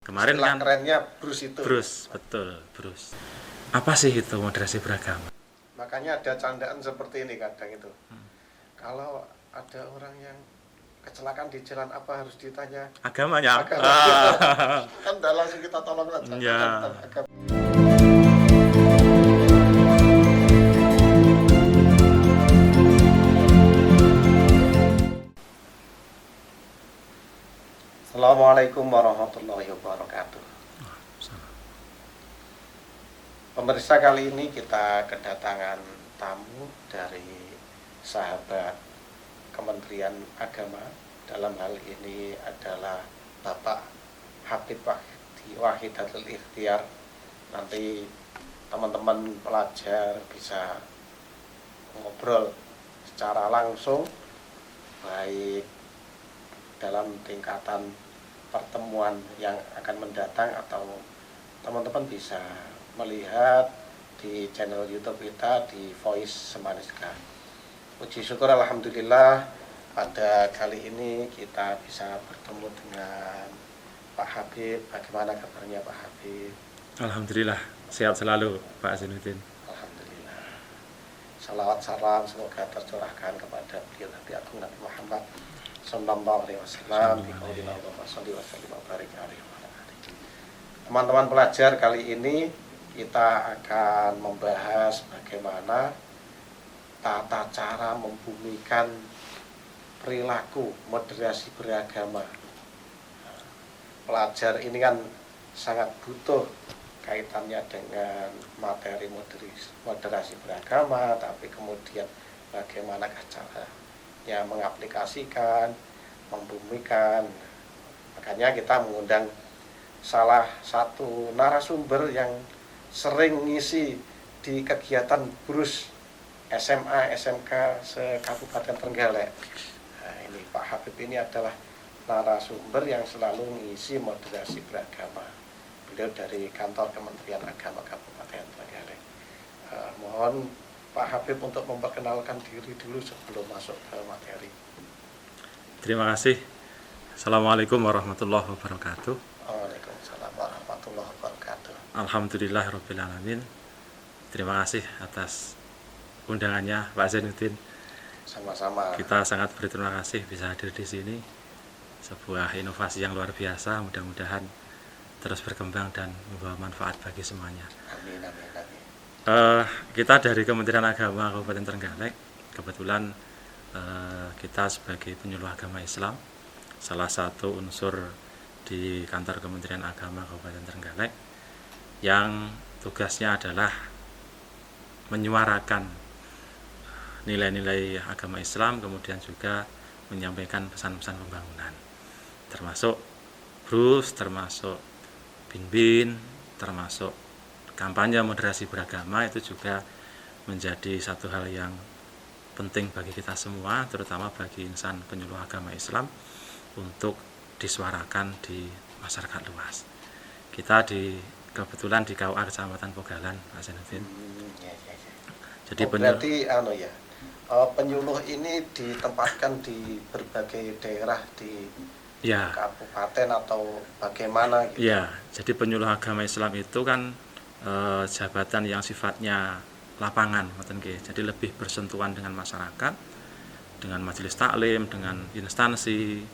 Kemarin Istilah kan kerennya BRUS itu. BRUS, betul, BRUS. Apa sih itu moderasi beragama? Makanya ada candaan seperti ini kadang itu. Kalau ada orang yang kecelakaan di jalan, apa harus ditanya Agamanya? agama? Kan udah langsung kita tolong saja. Ya. Agama. Assalamualaikum warahmatullahi wabarakatuh. Pemirsa, kali ini kita kedatangan tamu dari sahabat Kementerian Agama. Dalam hal ini adalah Bapak Habib Wahidatul Ikhtiar. Nanti teman-teman pelajar bisa ngobrol secara langsung, baik dalam tingkatan pertemuan yang akan mendatang atau teman-teman bisa melihat di channel YouTube kita di Voice Semaniska. Puji syukur alhamdulillah pada kali ini kita bisa bertemu dengan Pak Habib. Bagaimana kabarnya Pak Habib? Alhamdulillah, sehat selalu Pak Zainuddin. Alhamdulillah. Salawat salam semoga tercurahkan kepada beliau Nabi Agung Nabi Muhammad Sallallahu Alaihi Wasallam. Teman-teman pelajar, kali ini kita akan membahas bagaimana tata cara membumikan perilaku moderasi beragama. Pelajar ini kan sangat butuh kaitannya dengan materi moderasi beragama, tapi kemudian bagaimana caranya mengaplikasikan, membumikan. Makanya kita mengundang salah satu narasumber yang sering ngisi di kegiatan BRUS SMA, SMK se-Kabupaten Trenggalek. Nah, ini Pak Habib ini adalah narasumber yang selalu ngisi moderasi beragama. Beliau dari kantor Kementerian Agama Kabupaten Trenggalek. Mohon Pak Habib untuk memperkenalkan diri dulu sebelum masuk ke materi. Terima kasih. Assalamualaikum warahmatullahi wabarakatuh. Waalaikumsalam warahmatullahi wabarakatuh. Alhamdulillahirrabbilalamin. Terima kasih atas undangannya Pak Zainuddin. Sama-sama. Kita sangat berterima kasih bisa hadir di sini. Sebuah inovasi yang luar biasa, mudah-mudahan terus berkembang dan membawa manfaat bagi semuanya. Amin, amin, amin. Kita dari Kementerian Agama Kabupaten Trenggalek, kebetulan kita sebagai penyuluh agama Islam, salah satu unsur di kantor Kementerian Agama Kabupaten Trenggalek yang tugasnya adalah menyuarakan nilai-nilai agama Islam, kemudian juga menyampaikan pesan-pesan pembangunan, termasuk BRUS, termasuk BIN-BIN, termasuk kampanye moderasi beragama. Itu juga menjadi satu hal yang penting bagi kita semua, terutama bagi insan penyuluh agama Islam, untuk disuarakan di masyarakat luas. Kita kebetulan di KUA Kecamatan Pogalan, Pak Zainuddin. Jadi berarti penyuluh ini ditempatkan di berbagai daerah di kabupaten atau bagaimana gitu? Ya, jadi penyuluh agama Islam itu kan jabatan yang sifatnya lapangan, jadi lebih bersentuhan dengan masyarakat, dengan majelis taklim, dengan instansi,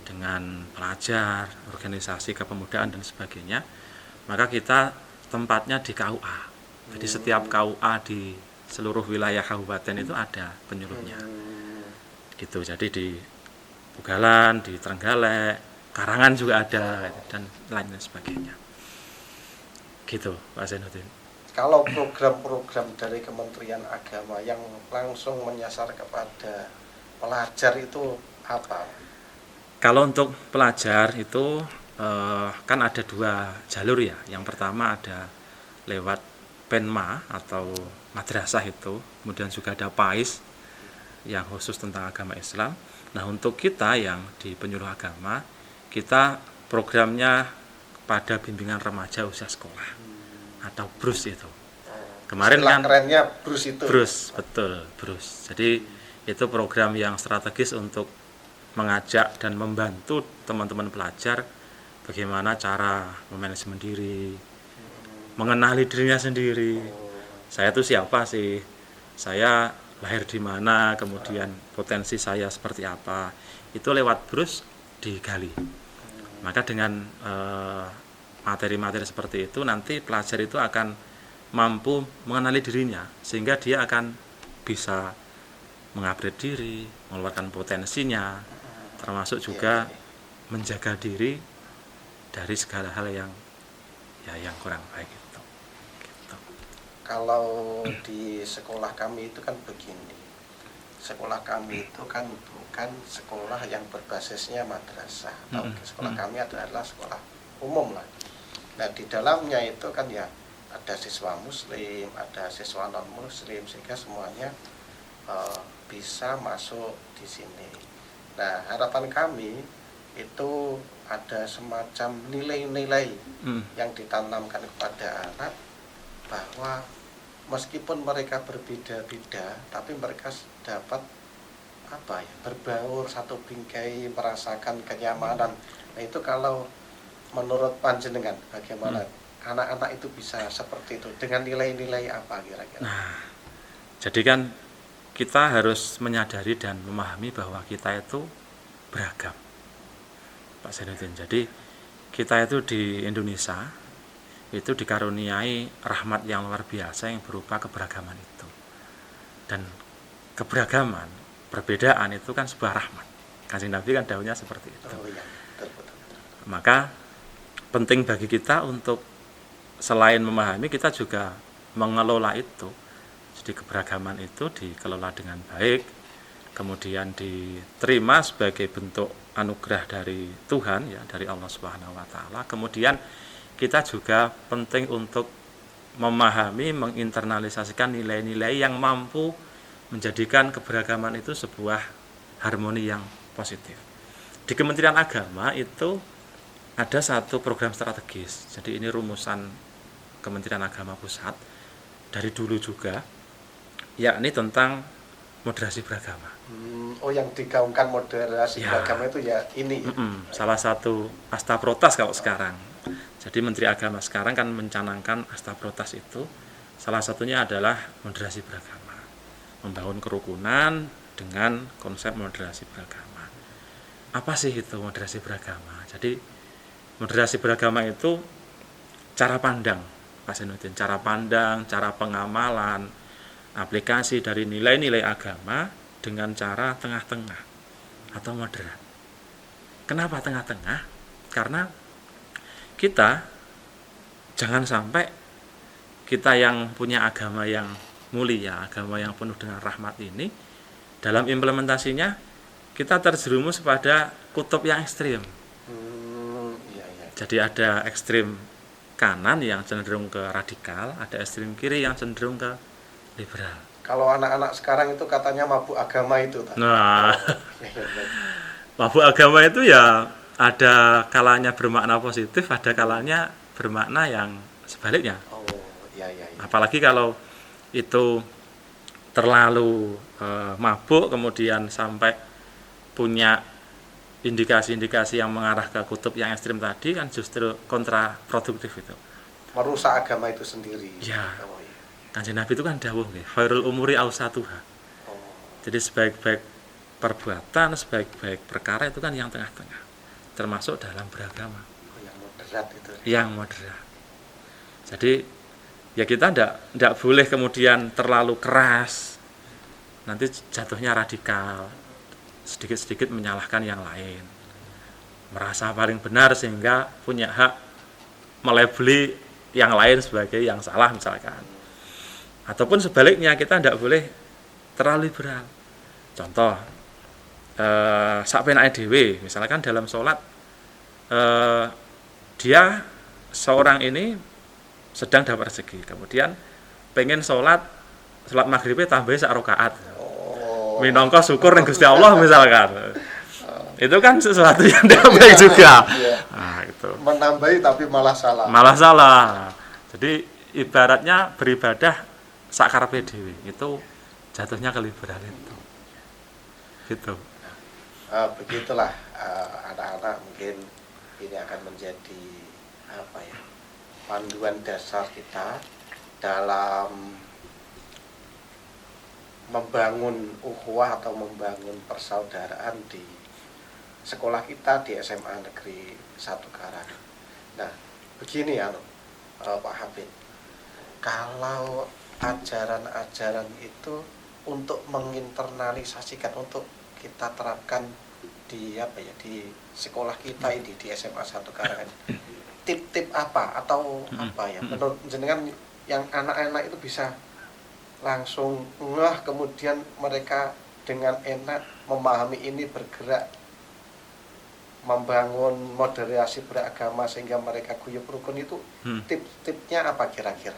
dengan pelajar, organisasi kepemudaan dan sebagainya. Maka kita tempatnya di KUA. Jadi setiap KUA di seluruh wilayah kabupaten itu ada penyuluhnya. Gitu. Jadi di Pogalan, di Trenggalek, Karangan juga ada dan lain sebagainya. Gitu, Pak Zainuddin. Kalau program-program dari Kementerian Agama yang langsung menyasar kepada pelajar itu apa? Kalau untuk pelajar itu kan ada dua jalur ya. Yang pertama ada lewat Penma atau madrasah itu, kemudian juga ada PAIS yang khusus tentang agama Islam. Nah, untuk kita yang di penyuluh agama, kita programnya pada bimbingan remaja usia sekolah atau BRUS itu. Kemarin kan kerennya BRUS itu. BRUS, betul, BRUS. Jadi itu program yang strategis untuk mengajak dan membantu teman-teman pelajar bagaimana cara memanajemen diri, mengenali dirinya sendiri. Saya itu siapa sih? Saya lahir di mana, kemudian potensi saya seperti apa. Itu lewat Bruce digali. Maka dengan materi-materi seperti itu nanti pelajar itu akan mampu mengenali dirinya sehingga dia akan bisa mengupgrade diri, mengeluarkan potensinya, termasuk juga menjaga diri dari segala hal yang kurang baik itu. Gitu. Kalau di sekolah kami itu kan begini, sekolah kami itu kan bukan sekolah yang berbasisnya madrasah, atau sekolah kami adalah sekolah umum lah. Nah di dalamnya itu kan ya ada siswa muslim, ada siswa non muslim, sehingga semuanya bisa masuk di sini. Nah harapan kami itu ada semacam nilai-nilai yang ditanamkan kepada anak, bahwa meskipun mereka berbeda-beda tapi mereka dapat berbaur satu bingkai, merasakan kenyamanan. Nah itu kalau menurut panjenengan bagaimana anak-anak itu bisa seperti itu, dengan nilai-nilai apa kira-kira? Nah, jadi kan kita harus menyadari dan memahami bahwa kita itu beragam, Pak Zainuddin. Jadi kita itu di Indonesia itu dikaruniai rahmat yang luar biasa yang berupa keberagaman itu. Dan keberagaman, perbedaan itu kan sebuah rahmat. Kanjeng Nabi kan dahulunya seperti itu. Betul. Maka penting bagi kita untuk selain memahami, kita juga mengelola itu. Jadi keberagaman itu dikelola dengan baik, kemudian diterima sebagai bentuk anugerah dari Tuhan, ya, dari Allah Subhanahu wa taala. Kemudian kita juga penting untuk memahami, menginternalisasikan nilai-nilai yang mampu menjadikan keberagaman itu sebuah harmoni yang positif. Di Kementerian Agama itu ada satu program strategis. Jadi ini rumusan Kementerian Agama Pusat dari dulu juga, yakni tentang moderasi beragama. Oh, yang digaungkan moderasi beragama itu ya ini. Salah satu Astaprotas kalau sekarang. Jadi Menteri Agama sekarang kan mencanangkan Astaprotas itu. Salah satunya adalah moderasi beragama. Membangun kerukunan dengan konsep moderasi beragama. Apa sih itu moderasi beragama? Jadi moderasi beragama itu cara pandang, Pak Zainuddin, cara pandang, cara pengamalan, aplikasi dari nilai-nilai agama dengan cara tengah-tengah atau moderat. Kenapa tengah-tengah? Karena kita jangan sampai kita yang punya agama yang mulia, agama yang penuh dengan rahmat ini, dalam implementasinya kita terjerumus pada kutub yang ekstrim. Jadi ada ekstrim kanan yang cenderung ke radikal, ada ekstrim kiri yang cenderung ke liberal. Kalau anak-anak sekarang itu katanya mabuk agama itu. Nah, mabuk agama itu ya ada kalanya bermakna positif, ada kalanya bermakna yang sebaliknya. Apalagi kalau itu terlalu mabuk kemudian sampai punya indikasi-indikasi yang mengarah ke kutub yang ekstrim tadi, kan justru kontraproduktif itu. Merusak agama itu sendiri. Ya. Kanjeng Nabi itu kan dawuh nggih, khairul umuri awsatuha. Jadi sebaik-baik perbuatan, sebaik-baik perkara itu kan yang tengah-tengah. Termasuk dalam beragama. Yang moderat itu. Yang moderat. Jadi ya kita tidak boleh kemudian terlalu keras. Nanti jatuhnya radikal. Sedikit-sedikit menyalahkan yang lain. Merasa paling benar sehingga punya hak melabeli yang lain sebagai yang salah misalkan. Ataupun sebaliknya, kita tidak boleh terlalu liberal. Contoh, sakpenake dhewe, misalkan dalam sholat, dia seorang ini sedang dapat rezeki, kemudian pengen sholat maghribnya tambah sak rakaat. Minangka syukur ning Gusti Allah misalkan. Itu kan sesuatu yang tidak baik juga. Nah, itu. Menambahi tapi malah salah. Malah salah. Jadi ibaratnya beribadah sakarepe dhewe, itu jatuhnya ke liberal itu. Gitu. Begitulah anak-anak mungkin ini akan menjadi panduan dasar kita dalam membangun ukhuwah atau membangun persaudaraan di sekolah kita di SMA Negeri 1 Karang. Nah, begini Pak Habib, kalau ajaran-ajaran itu untuk menginternalisasikan, untuk kita terapkan di sekolah kita ini di SMA 1 Karang, tip-tip apa atau menurut jenengan yang anak-anak itu bisa langsung kemudian mereka dengan enak memahami ini, bergerak membangun moderasi beragama sehingga mereka guyup rukun, itu tip-tipnya apa kira-kira?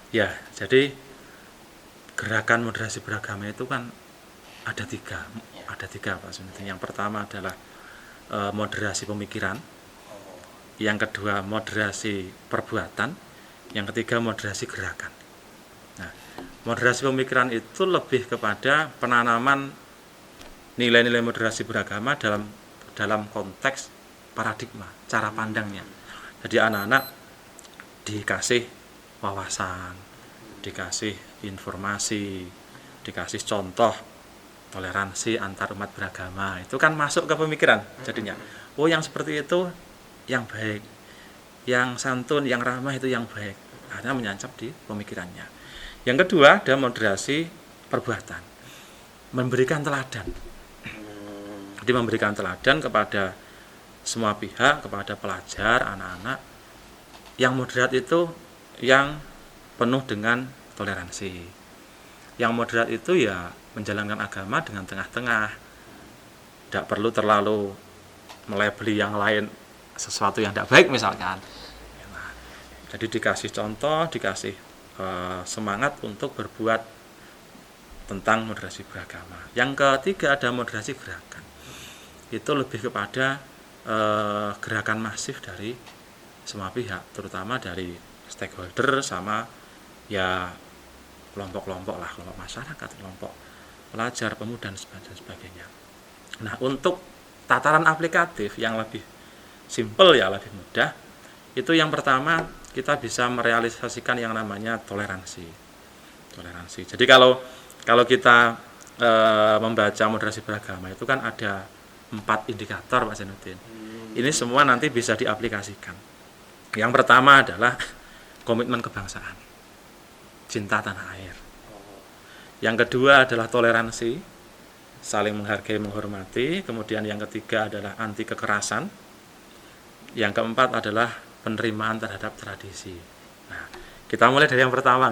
Ya, jadi gerakan moderasi beragama itu kan ada tiga Pak Sunudin. Yang pertama adalah moderasi pemikiran, yang kedua moderasi perbuatan, yang ketiga moderasi gerakan. Nah, moderasi pemikiran itu lebih kepada penanaman nilai-nilai moderasi beragama dalam konteks paradigma, cara pandangnya. Jadi anak-anak dikasih wawasan, dikasih informasi, dikasih contoh toleransi antar umat beragama. Itu kan masuk ke pemikiran jadinya. Oh, yang seperti itu yang baik, yang santun, yang ramah itu yang baik. Akhirnya menyancap di pemikirannya. Yang kedua ada moderasi perbuatan, memberikan teladan. Jadi memberikan teladan kepada semua pihak, kepada pelajar, anak-anak. Yang moderat itu yang penuh dengan toleransi. Yang moderat itu ya menjalankan agama dengan tengah-tengah. Tidak perlu terlalu melabeli yang lain sesuatu yang tidak baik misalkan. Nah, jadi dikasih contoh, dikasih semangat untuk berbuat tentang moderasi beragama. Yang ketiga ada moderasi gerakan. Itu lebih kepada gerakan masif dari semua pihak, terutama dari stakeholder sama ya kelompok-kelompok lah, kelompok masyarakat, kelompok pelajar, pemuda dan sebagainya. Nah, untuk tataran aplikatif yang lebih simpel ya, lebih mudah, itu yang pertama kita bisa merealisasikan yang namanya toleransi. Jadi kalau kita membaca moderasi beragama itu kan ada 4 indikator Pak Zainuddin. Ini semua nanti bisa diaplikasikan. Yang pertama adalah komitmen kebangsaan, cinta tanah air. Yang kedua adalah toleransi, saling menghargai, menghormati. Kemudian yang ketiga adalah anti kekerasan. Yang keempat adalah penerimaan terhadap tradisi. Nah, kita mulai dari yang pertama,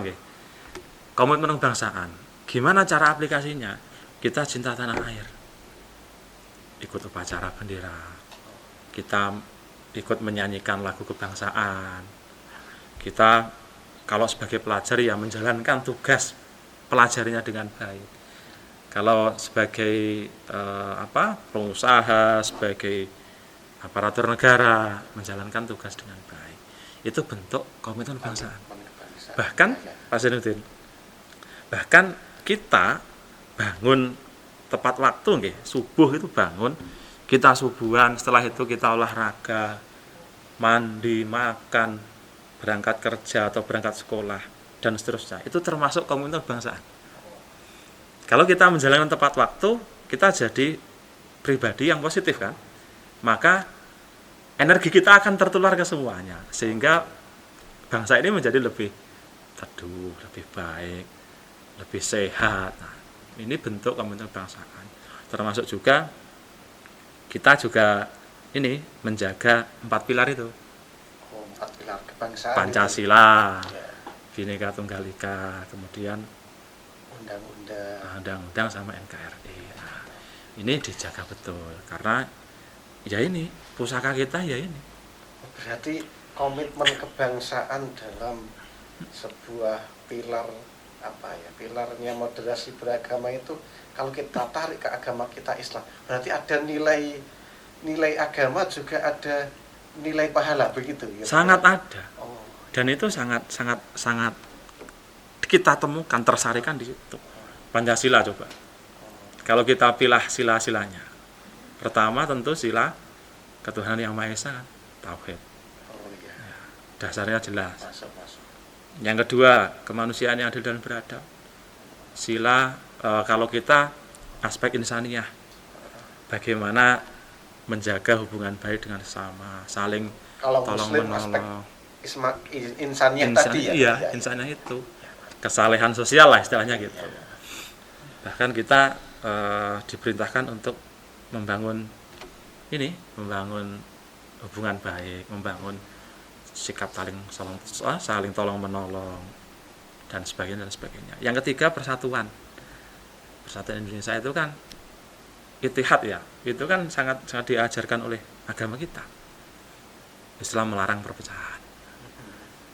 komitmen kebangsaan. Gimana cara aplikasinya? Kita cinta tanah air, ikut upacara bendera, kita ikut menyanyikan lagu kebangsaan, kita kalau sebagai pelajar ya menjalankan tugas pelajarnya dengan baik. Kalau sebagai pengusaha, sebagai aparatur negara, menjalankan tugas dengan baik. Itu bentuk komitmen kebangsaan. Bahkan Pak Zainuddin, bahkan kita bangun tepat waktu, subuh itu bangun, kita subuhan, setelah itu kita olahraga, mandi, makan, berangkat kerja atau berangkat sekolah dan seterusnya. Itu termasuk komitmen kebangsaan. Kalau kita menjalankan tepat waktu, kita jadi pribadi yang positif kan, maka energi kita akan tertular ke semuanya, sehingga bangsa ini menjadi lebih teduh, lebih baik, lebih sehat. Nah, ini bentuk komitmen kebangsaan. Termasuk juga kita juga ini menjaga 4 pilar itu. 4 pilar kebangsaan. Pancasila, Bhinneka Tunggal Ika, kemudian undang-undang sama NKRI. Nah, ini dijaga betul karena ya ini pusaka kita ya ini. Berarti komitmen kebangsaan dalam sebuah pilar pilarnya moderasi beragama itu, kalau kita tarik ke agama kita Islam, berarti ada nilai agama, juga ada nilai pahala, begitu ya? Sangat ada. Dan itu sangat kita temukan, tersarikan di situ. Pancasila coba. Kalau kita pilih sila-silanya, pertama tentu sila ketuhanan yang Maha Esa kan tauhid. Oh iya. Dasarnya jelas. Masuk. Yang kedua, kemanusiaan yang adil dan beradab. Sila kalau kita aspek insaniyah. Bagaimana menjaga hubungan baik dengan sesama, saling Kalau tolong Muslim aspek menolong. insaniyah tadi ya. Iya, insaniyah itu. Kesalehan sosial lah istilahnya gitu. Bahkan kita diperintahkan untuk membangun hubungan baik, membangun sikap saling tolong menolong dan sebagainya. Yang ketiga, persatuan Indonesia itu kan ittihad ya, itu kan sangat diajarkan oleh agama kita. Islam melarang perpecahan.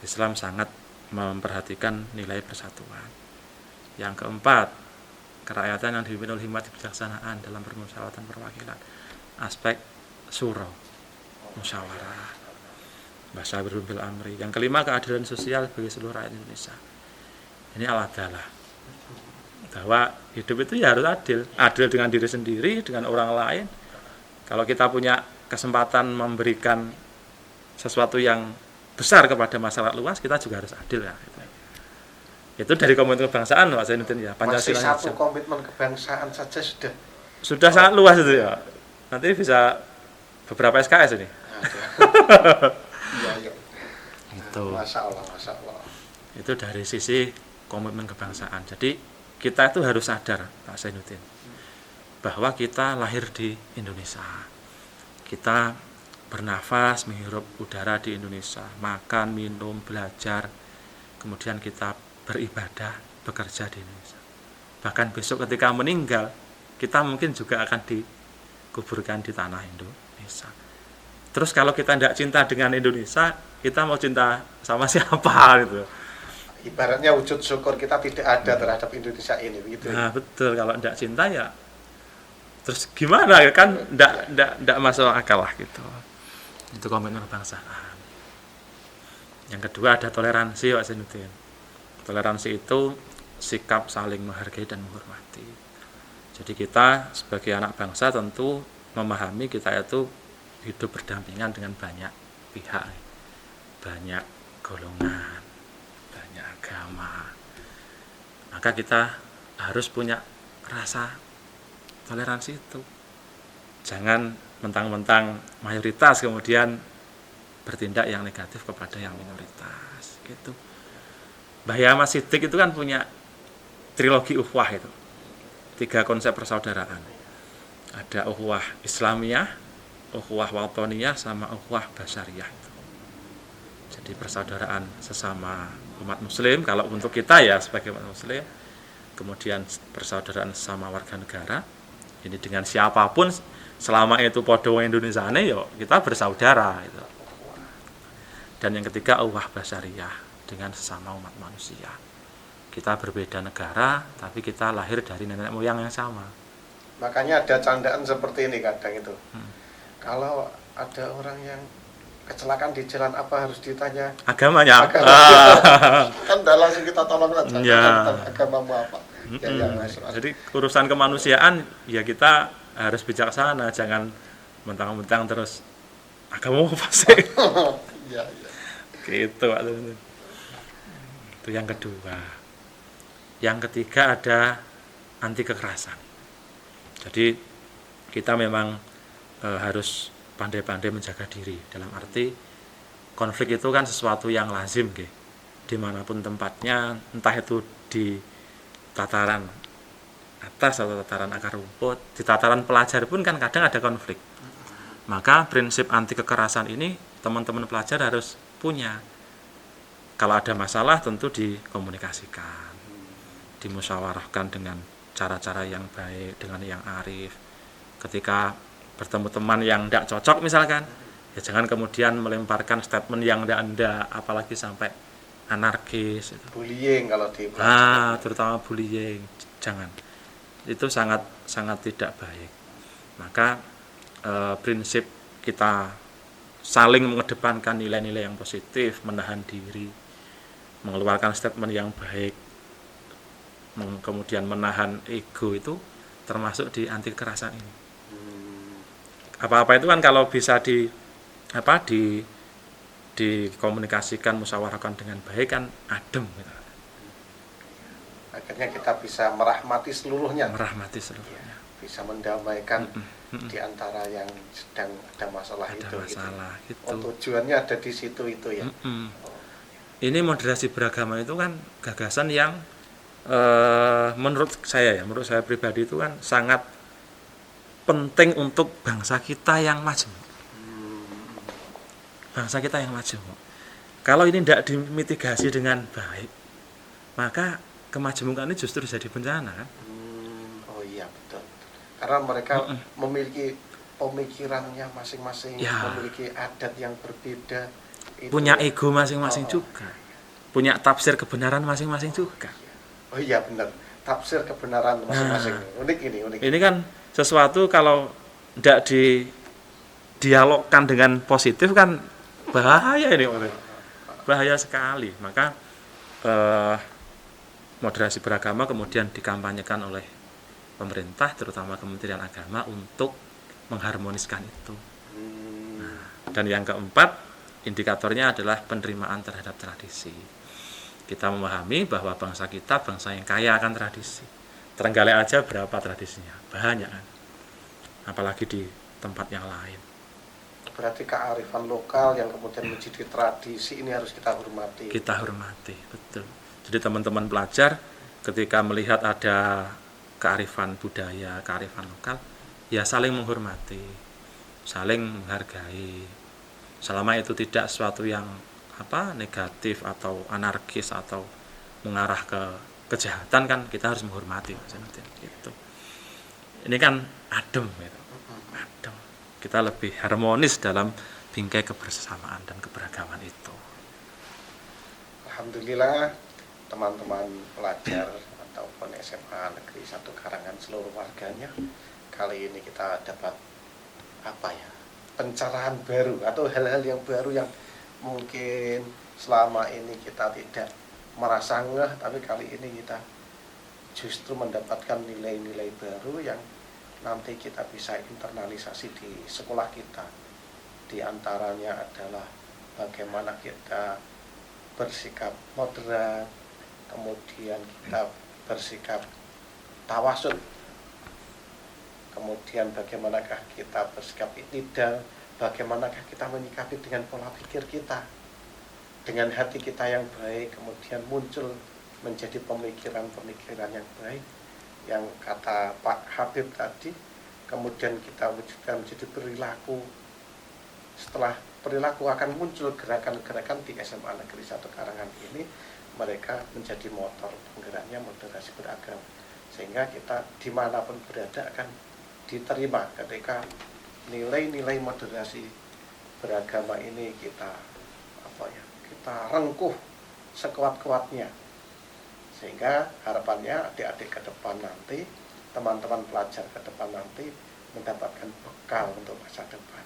Islam sangat memperhatikan nilai persatuan. Yang keempat, kerakyatan yang dipimpin oleh hikmat kebijaksanaan dalam permusyawaratan perwakilan. Aspek syura, musyawarah, basyawirhum bil amri. Yang kelima, keadilan sosial bagi seluruh rakyat Indonesia. Ini al-adalah, bahwa hidup itu ya harus adil dengan diri sendiri, dengan orang lain. Kalau kita punya kesempatan memberikan sesuatu yang besar kepada masyarakat luas, kita juga harus adil ya. Itu dari komitmen kebangsaan Pak Zainuddin ya. Masih satu komitmen kebangsaan saja sudah sangat luas itu ya. Nanti bisa beberapa SKS ini. Iya. Itu. Masya Allah. Itu dari sisi komitmen kebangsaan. Jadi kita itu harus sadar Pak Zainuddin bahwa kita lahir di Indonesia. Kita bernafas, menghirup udara di Indonesia, makan, minum, belajar, kemudian kita beribadah, bekerja di Indonesia. Bahkan besok ketika meninggal, kita mungkin juga akan dikuburkan di tanah Indonesia. Terus kalau kita tidak cinta dengan Indonesia, kita mau cinta sama siapa gitu? Ibaratnya wujud syukur kita tidak ada terhadap Indonesia ini, begitu. Nah betul, kalau tidak cinta ya, terus gimana ya kan? Tidak masuk akal lah gitu. Itu komitmen kebangsaan. Yang kedua ada toleransi Pak Zainuddin. Toleransi itu sikap saling menghargai dan menghormati. Jadi kita sebagai anak bangsa tentu memahami kita itu hidup berdampingan dengan banyak pihak, banyak golongan, banyak agama. Maka kita harus punya rasa toleransi itu. Jangan mentang-mentang mayoritas kemudian bertindak yang negatif kepada yang minoritas gitu. Mbah Ahmad Siddiq itu kan punya trilogi ukhuwah itu. 3 konsep persaudaraan. Ada ukhuwah Islamiyah, ukhuwah Watoniyah, sama ukhuwah Basyariyah. Jadi persaudaraan sesama umat muslim kalau untuk kita ya sebagai umat muslim. Kemudian persaudaraan sesama warga negara. Ini dengan siapapun selama itu podo Indonesia yo kita bersaudara itu. Dan yang ketiga ukhuwah Basyariyah dengan sesama umat manusia. Kita berbeda negara tapi kita lahir dari nenek moyang yang sama. Makanya ada candaan seperti ini kadang itu. Kalau ada orang yang kecelakaan di jalan apa harus ditanya agamanya. Kan udah langsung kita tolong saja. Ya. Agamamu apa? Ya, jadi urusan kemanusiaan ya kita harus bijaksana, jangan mentang-mentang terus agamamu apa sih? Iya. Gitu. Itu yang kedua. Yang ketiga ada anti kekerasan. Jadi kita memang harus pandai-pandai menjaga diri. Dalam arti konflik itu kan sesuatu yang lazim, dimanapun tempatnya, entah itu di tataran atas atau tataran akar rumput, di tataran pelajar pun kan kadang ada konflik. Maka prinsip anti kekerasan ini teman-teman pelajar harus punya. Kalau ada masalah tentu dikomunikasikan, dimusyawarahkan dengan cara-cara yang baik, dengan yang arif. Ketika bertemu teman yang tidak cocok misalkan, ya jangan kemudian melemparkan statement yang tidak, apalagi sampai anarkis. Bullying kalau di terutama bullying, jangan. Itu sangat tidak baik. Maka prinsip kita saling mengedepankan nilai-nilai yang positif, menahan diri, mengeluarkan statement yang baik, kemudian menahan ego itu termasuk di anti kekerasan ini. apa-apa itu kan kalau bisa dikomunikasikan, musyawarahkan dengan baik kan adem gitu. Akhirnya kita bisa merahmati seluruhnya. Ya, bisa mendamaikan di antara yang sedang ada masalah gitu. tujuannya ada di situ itu ya. Ini moderasi beragama itu kan gagasan yang menurut saya pribadi itu kan sangat penting untuk bangsa kita yang majemuk. Bangsa kita yang majemuk. Kalau ini tidak dimitigasi dengan baik, maka kemajemukan ini justru jadi bencana kan? Oh iya betul. Karena mereka memiliki pemikirannya masing-masing, memiliki adat yang berbeda, punya ego masing-masing juga, punya tafsir kebenaran masing-masing juga. Oh iya benar, tafsir kebenaran masing-masing. Unik. Ini kan sesuatu kalau tidak didialogkan dengan positif kan bahaya ini, bahaya sekali. Maka moderasi beragama kemudian dikampanyekan oleh pemerintah, terutama Kementerian Agama, untuk mengharmoniskan itu. Dan yang keempat, indikatornya adalah penerimaan terhadap tradisi. Kita memahami bahwa bangsa kita bangsa yang kaya akan tradisi. Trenggalek aja berapa tradisinya? Banyak kan? Apalagi di tempat yang lain. Berarti kearifan lokal yang kemudian menjadi tradisi ini harus kita hormati. Kita hormati, betul. Jadi teman-teman pelajar ketika melihat ada kearifan budaya, kearifan lokal, ya saling menghormati, saling menghargai. Selama itu tidak sesuatu yang negatif atau anarkis atau mengarah ke kejahatan, kan kita harus menghormati. Gitu. Ini kan adem, gitu. Adem. Kita lebih harmonis dalam bingkai kebersamaan dan keberagaman itu. Alhamdulillah teman-teman pelajar ataupun SMA Negeri 1 Karangan seluruh warganya, kali ini kita dapat pencerahan baru atau hal-hal yang baru yang mungkin selama ini kita tidak merasa ngeh, tapi kali ini kita justru mendapatkan nilai-nilai baru yang nanti kita bisa internalisasi di sekolah kita. Di antaranya adalah bagaimana kita bersikap moderat, kemudian kita bersikap tawasul, kemudian bagaimanakah kita bersikap iktidal, bagaimanakah kita menyikapi dengan pola pikir kita, dengan hati kita yang baik, kemudian muncul menjadi pemikiran-pemikiran yang baik, yang kata Pak Habib tadi, kemudian kita wujudkan menjadi perilaku. Setelah perilaku akan muncul gerakan-gerakan di SMA Negeri 1 Karangan ini, mereka menjadi motor penggeraknya moderasi beragama, sehingga kita dimanapun berada akan diterima ketika nilai-nilai moderasi beragama ini kita rengkuh sekuat-kuatnya, sehingga harapannya adik-adik ke depan nanti, teman-teman pelajar ke depan nanti mendapatkan bekal untuk masa depan.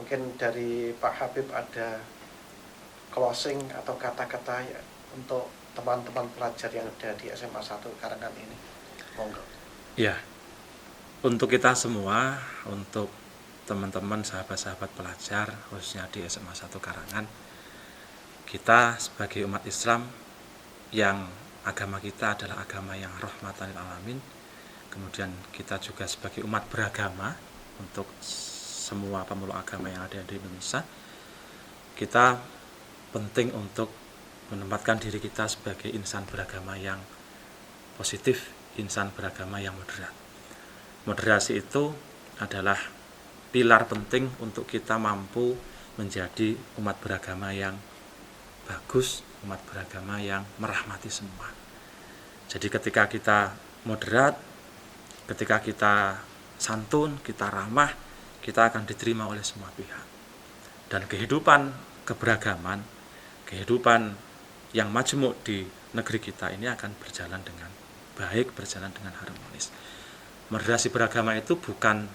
Mungkin dari Pak Habib ada closing atau kata-kata ya untuk teman-teman pelajar yang ada di SMA 1 Karangan ini. Monggo. Ya, untuk kita semua, untuk teman-teman sahabat-sahabat pelajar khususnya di SMA 1 Karangan, kita sebagai umat Islam yang agama kita adalah agama yang rahmatan lil alamin, kemudian kita juga sebagai umat beragama untuk semua pemeluk agama yang ada di Indonesia, kita penting untuk menempatkan diri kita sebagai insan beragama yang positif, insan beragama yang moderat. Moderasi itu adalah pilar penting untuk kita mampu menjadi umat beragama yang bagus, umat beragama yang merahmati semua. Jadi ketika kita moderat, ketika kita santun, kita ramah, kita akan diterima oleh semua pihak. Dan kehidupan keberagaman, kehidupan yang majemuk di negeri kita ini akan berjalan dengan baik, berjalan dengan harmonis. Moderasi beragama itu bukan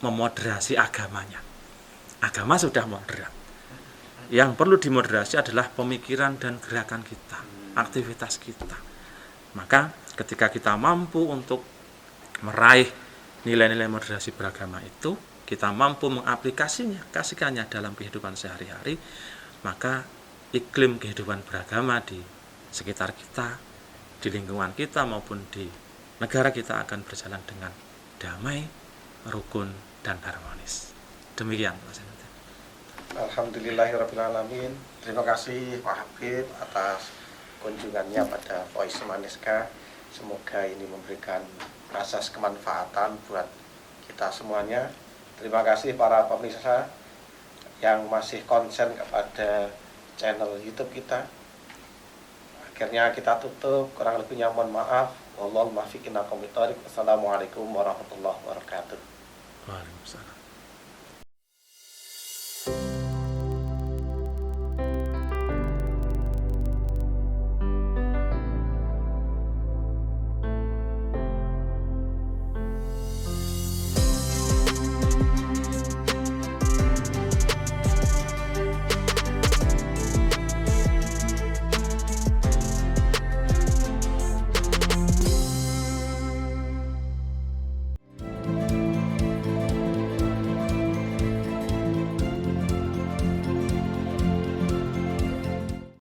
memoderasi agamanya. Agama sudah moderat. Yang perlu dimoderasi adalah pemikiran dan gerakan kita, aktivitas kita. Maka ketika kita mampu untuk meraih nilai-nilai moderasi beragama itu, kita mampu mengaplikasikannya dalam kehidupan sehari-hari, maka iklim kehidupan beragama di sekitar kita, di lingkungan kita maupun di negara kita akan berjalan dengan damai, rukun, dan harmonis. Demikian Mas Hendra. Alhamdulillahirrahmanirrahim. Terima kasih Pak Habib atas kunjungannya pada Voice Maneska. Semoga ini memberikan asas kemanfaatan buat kita semuanya. Terima kasih para pemirsa yang masih konsen kepada channel YouTube kita. Akhirnya kita tutup, kurang lebihnya mohon maaf. Wallahul muwaffiq ila aqwamit thoriq. Wassalamualaikum warahmatullahi wabarakatuh. Waalaikumsalam.